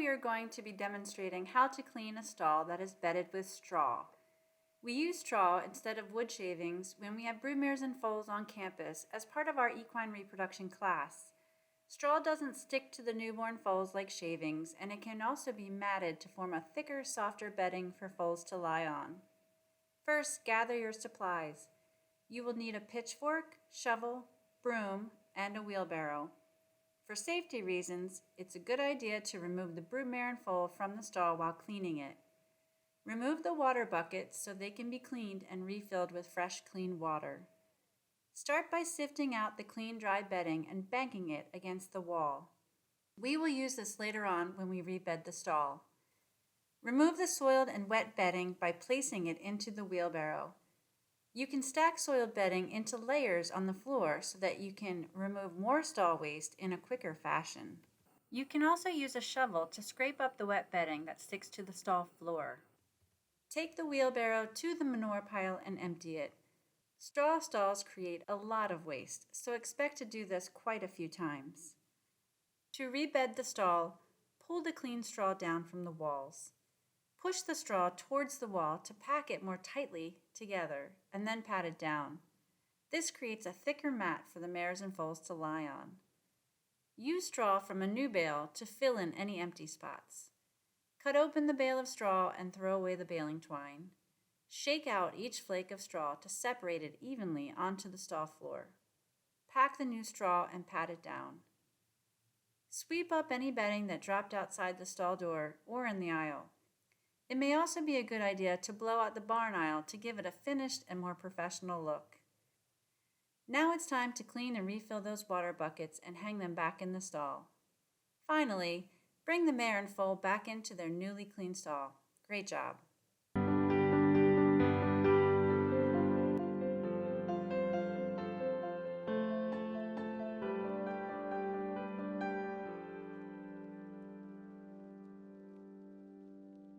we are going to be demonstrating how to clean a stall that is bedded with straw. We use straw instead of wood shavings when we have broodmares and foals on campus as part of our equine reproduction class. Straw doesn't stick to the newborn foals like shavings, and it can also be matted to form a thicker, softer bedding for foals to lie on. First, gather your supplies. You will need a pitchfork, shovel, broom, and a wheelbarrow. For safety reasons, it's a good idea to remove the broodmare and foal from the stall while cleaning it. Remove the water buckets so they can be cleaned and refilled with fresh, clean water. Start by sifting out the clean, dry bedding and banking it against the wall. We will use this later on when we rebed the stall. Remove the soiled and wet bedding by placing it into the wheelbarrow. You can stack soiled bedding into layers on the floor so that you can remove more stall waste in a quicker fashion. You can also use a shovel to scrape up the wet bedding that sticks to the stall floor. Take the wheelbarrow to the manure pile and empty it. Straw stalls create a lot of waste, so expect to do this quite a few times. To rebed the stall, pull the clean straw down from the walls. Push the straw towards the wall to pack it more tightly together and then pat it down. This creates a thicker mat for the mares and foals to lie on. Use straw from a new bale to fill in any empty spots. Cut open the bale of straw and throw away the baling twine. Shake out each flake of straw to separate it evenly onto the stall floor. Pack the new straw and pat it down. Sweep up any bedding that dropped outside the stall door or in the aisle. It may also be a good idea to blow out the barn aisle to give it a finished and more professional look. Now it's time to clean and refill those water buckets and hang them back in the stall. Finally, bring the mare and foal back into their newly cleaned stall. Great job!